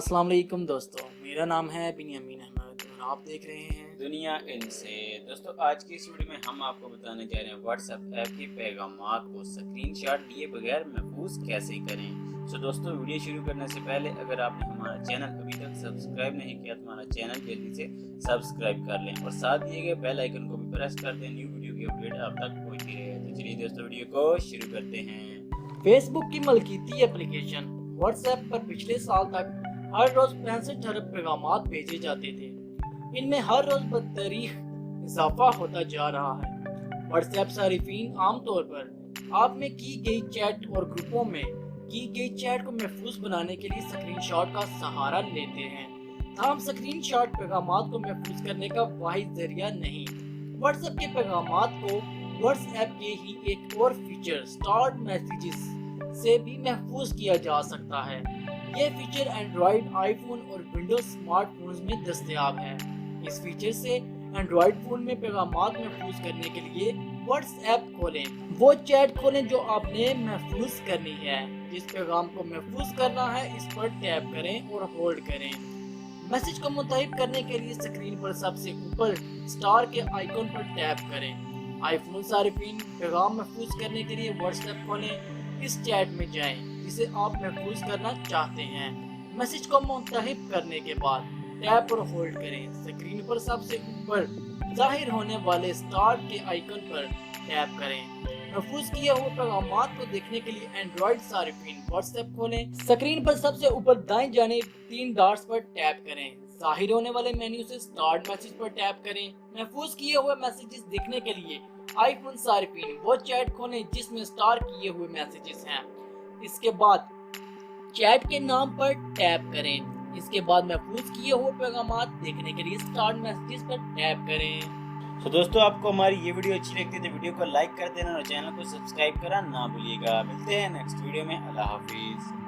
अस्सलाम वालेकुम दोस्तों, मेरा नाम है बिनियामीन अहमद और आप देख रहे हैं दुनिया इनसे। दोस्तों आज की इस वीडियो में हम आपको बताने जा रहे हैं व्हाट्सएप ऐप के पैगामात को स्क्रीनशॉट लिए बगैर महफूज कैसे करें। दोस्तों वीडियो शुरू करने से पहले अगर आपने हमारा चैनल अभी तक सब्सक्राइब नहीं किया तो हमारा चैनल जल्दी से सब्सक्राइब कर लें और साथ दिए गए बेल आइकन को भी प्रेस कर दें, न्यू वीडियो की अपडेट आप तक पहुंचती रहे। तो चलिए दोस्तों वीडियो को शुरू करते हैं। फेसबुक की मलकीती एप्लीकेशन व्हाट्सएप पर पिछले साल तक हर रोज 65 अरब पैगामात भेजे जाते थे। इनमें हर रोज बदतरीख इजाफा होता जा रहा है। व्हाट्सएप सारिफीन आमतौर पर आप में की गई चैट और ग्रुपों में की गई चैट को महफूज बनाने के लिए स्क्रीनशॉट का सहारा लेते हैं। ताहम स्क्रीनशॉट पैगामात को महफूज करने का वाहिद जरिया नहीं। व्हाट्सएप के पैगामात को व्हाट्सएप के ही एक और फीचर स्टार्ड मैसेजेस से भी महफूज किया जा सकता है। ये फीचर एंड्रॉइड, आईफोन और विंडोज स्मार्टफोन्स में दस्तयाब है। इस फीचर से एंड्रॉइड फोन में पैगामात महफूज करने के लिए व्हाट्सएप खोलें, वो चैट खोलें जो आपने महफूज करनी है। जिस पैगाम को महफूज करना है इस पर टैप करें और होल्ड करें। मैसेज को मुंतहिब करने के लिए स्क्रीन पर सबसे ऊपर स्टार के आइकन पर टैप करें। आईफोन सारिफीन पैगाम महफूज करने के लिए व्हाट्सएप खोलें, इस चैट में जाएं जिसे आप महफूज करना चाहते हैं। मैसेज को मुंतहिब करने के बाद टैप और होल्ड करें। स्क्रीन पर सबसे ऊपर जाहिर होने वाले स्टार के आइकन पर टैप करें। महफूज किए हुए पैगामात को देखने के लिए एंड्रॉइड सारिफीन व्हाट्सएप खोलें। स्क्रीन पर सबसे ऊपर दाएं जानिब 3 डॉट्स पर टैप करें। जाहिर होने वाले मेन्यू से स्टार्ट मैसेज पर टैप करें। महफूज किए हुए मैसेजेस देखने के लिए आईफोन सारिफीन वो चैट खोलें जिसमें स्टार किए हुए मैसेजेस हैं। इसके बाद चैट के नाम पर टैप करें। इसके बाद महफूज किए हुए पैगामात देखने के लिए स्टार्ट मैसेजेस पर टैप करें। दोस्तों आपको हमारी ये वीडियो अच्छी लगती है तो वीडियो को लाइक कर देना और चैनल को सब्सक्राइब करना ना भूलिएगा। मिलते हैं नेक्स्ट वीडियो में। अल्लाह हाफिज।